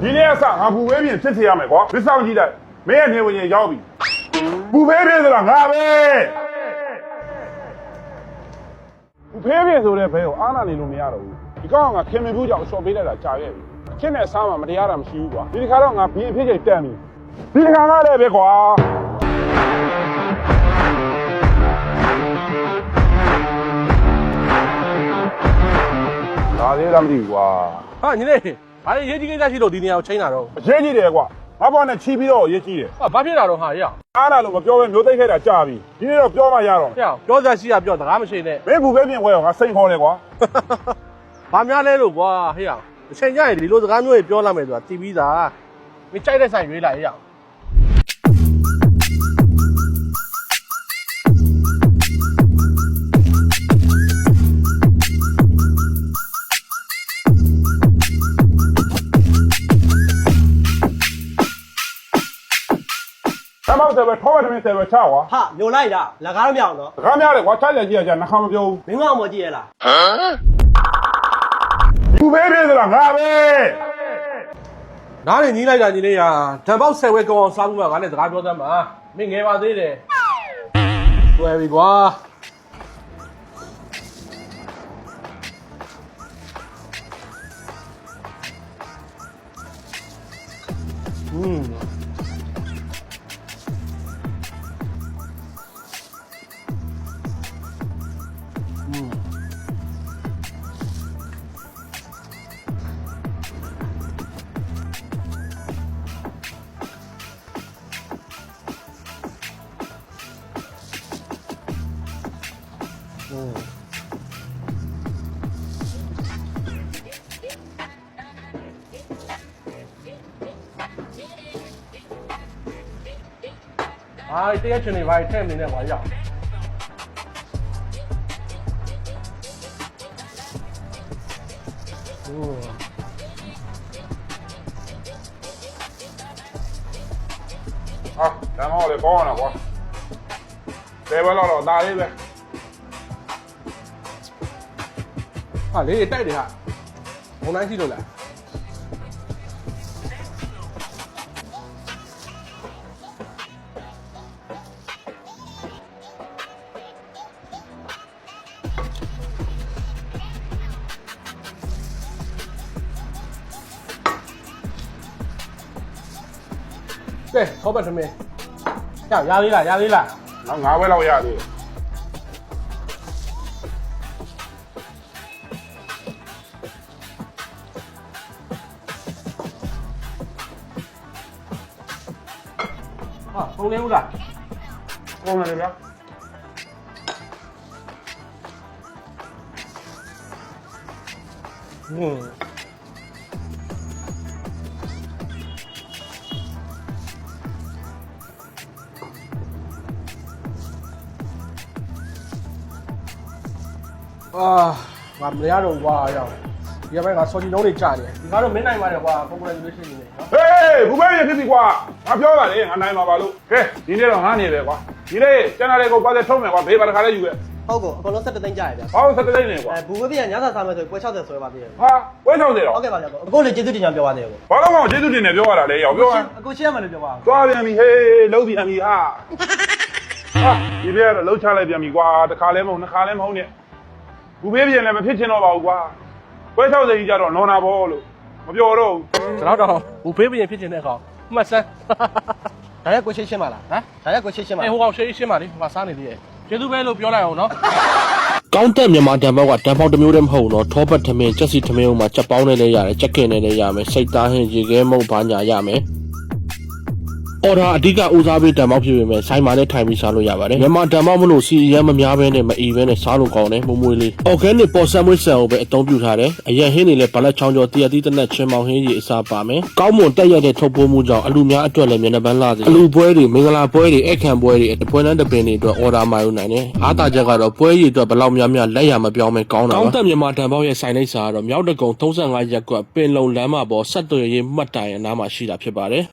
ဒီနေ့အစငါဘူပဲပြင်ဖြစ်စေရမယ်ကွာမစောင့်ကြည့်လိုက်မင်းရဲ့နေဝင်ရင်ရောက်ပြီဘူပဲပြင်ဆိုတာငါပဲဘူပဲပြင်ဆိုတဲ့ဘဲကိုအားနာနေလို့မရတော့ဘူးဒီကောင်ကငါခင်မင်ဘူးကြောင့်အလျှော်ပေးလိုက်တာကြာခဲ့ပြီအချင်းနဲ့အစားမှမတရားတာမရှိဘူးကွာဒီတစ်ခါတော့ငါပြင်ဖြစ်ချိန်တက်ပြီဒီတစ်ခါကလည်းပဲကွာဒါလေးလားမသိဘူးကွာဟာညီလေးဘာလဲရေးကြီးကိစ္စရှိလို့ဒီနေရာကိုချိန်တာတော့အရေးကြီးတယ်ကွာငါဘောနဲ့ချီးပြီးတော့ရေးကြီးတယ်ဟာဘာဖြစ်တာတော့ဟာရအားလာလို့မပြောဘဲမျိုးသိခဲ့တာကြာပြီဒီနေ့တော့ပြောမှရတော့ဟဲ့ပြောစရာရှိတာပြောစကားမရှိနဲ့မင်းဘူးပဲပြင်ဝဲရောငါစိန်ခေါ်တယ်ကွာဘာများလဲလို့ကွာဟဲ့အချိန်ကြရင်ဒီလိုစကားမျိုးတွေပြောလာမယ်ဆိုတာတီးပြီးသားမင်းကြိုက်တဲ့ဆိုင်ရွေးလိုက်ရအောင်တမောက်တယ်ပဲထောက်ရတယ်မင်းတယ်ပဲချကွာဟာညိုလိုက်တာလက်ကားတော့မရအောင်နော်စကားများတယ်ကွာချကြည့်ရကြနှခါမပြောဘူးမင်းကောင်မကြည့်ရလားဘူးပဲပြင်ဆိုတာငါပဲနားနေညီးလိုက်တာညီလေးရာဓာတ်ပေါက်10ဝဲကောင်းအောင်စားမှုမှာငါနဲ့စကားပြောသမ်းပါမင်းငယ်ပါသေးတယ်တွေ့ပြီကွာဟာတရက်ချင်နေပါထဲနေနဲ့ကွာရဟာတမောက်လေပေါင်းရကွာတယ်ပဲတော့ဒါလေးပဲဟာလေးတိုက်တယ်ဟာဘုံတိုင်းရှိလို့လားကဲခေါ်ပတ်သမင်းရသေးလားနောက်9ဘဲလောက်ရသေးတယ်ဟာပုံလေးဦးလားကောင်းတယ်ဗျာငါမရတော့ကွာရောက်ဒီဘက်ကစော်ကြီးလုံးတွေကြာနေဒီကတော့မင်းနိုင်ပါတယ်ကွာ congratulation နေနော်ဟေးဘူးပဲဖြစ်ပြီကွာငါပြောပါလေငါနိုင်မှာပါလို့ကဲဒီနေ့တော့ငါနေပဲကွာဒီနေ့ကျန်တာတွေကိုပါသက်ထုံးမယ်ကွာဘေးပါတခါလေးယူပဲဟုတ်ကောအကုန်လုံး7သိန်းကြာရဗျာဟော7သိန်းနေကွာဘူးဝဲပြန်ညစာစားမယ်ဆိုပွဲ60ဆွဲပါသေးတယ်ဟာပွဲ60တော့ဟုတ်ကဲ့ပါဗျာအကိုလေကျေးဇူးတင်ကြောင်းပြောပါသေးတယ်ဘာလို့မှကျေးဇူးတင်နေပြောရတာလဲရောက်ပြောအကိုရှင်းရမယ်လို့ပြောပါသွားပြန်ပြီဟေးလုံးပြန်ပြီဟာဒီပြကတော့လုံးချလိုက်ပြန်ပြီကွာတစ်ခါလဲမဟုတ်နှစ်ခါလဲမဟုတ်နဲ့ဘူးဘေးပြန်လည်းမဖြစ်ချင်တော့ပါဘူးကွာပွဲ60ကြီးကြတော့နော်နာဘောလို့မပြောတော့ဘူးကျွန်တော်တော့ဘူဖေးပြင်ဖြစ်ချင်တဲ့ကောင်မှတ်စမ်းဒါရက်ကိုရှင်းပါလားဟမ်ဒါရက်ကိုရှင်းပါဟိုကောင်ရှင်းပါလေဟိုကစားနေသေးတယ်ကျေးဇူးပဲလို့ပြောလိုက်အောင်နော်ကောင်းတက်မြန်မာတန်ပေါက်ကတန်ပေါက်တစ်မျိုးတည်းမဟုတ်တော့ထောပတ်ထမင်းကြက်စီထမင်းဥမှာကြက်ပေါင်းနဲ့လည်းရတယ်ကြက်ကင်နဲ့လည်းရမယ်စိတ်သားဟင်းရေခဲမုတ်ဘာညာရမယ်အော်ဒါအဓိကဦးစားပေးတန်ပေါက်ဖြစ်ပေမဲ့ဆိုင်မှာလည်းထိုင်ပြီးစားလို့ရပါတယ်မြန်မာတန်ပေါက်မလို့စီရမ်းမများဘဲနဲ့မအီဘဲနဲ့စားလို့ကောင်းတယ်မွမွေးလေး organic ပေါ်ဆန်မွေးဆန်ကိုပဲအသုံးပြုထားတယ်အရင်ဟင်းတွေလည်းဗလက်ချောင်းကျော်တရတိတနက်ချင်းမောင်ဟင်းကြီးအစားပါမယ်ကောင်းမွန်တက်ရတဲ့ထုတ်ပိုးမှုကြောင့်အလူများအတွက်လည်းမျက်နှာပန်းလာစေအလူပွဲတွေမင်္ဂလာပွဲတွေအခမ်းပွဲတွေပွဲလန်းတပင်တွေအတွက်အော်ဒါမှာယူနိုင်တယ်အားသာချက်ကတော့ပွဲရည်အတွက်ဘလောက်များများလက်ရမပြောင်းမဲကောင်းတာကောင်းတက်မြန်မာတန်ပေါက်ရဲ့ဆိုင်လိပ်စာကတော့မြောက်တကုံ35ရပ်ကွက်ပင်လုံလမ်းမှာပေါ်ဆက်သွယ်ရေးမှတ်တိုင်အနားမှာရှိတာဖြစ်ပါတယ်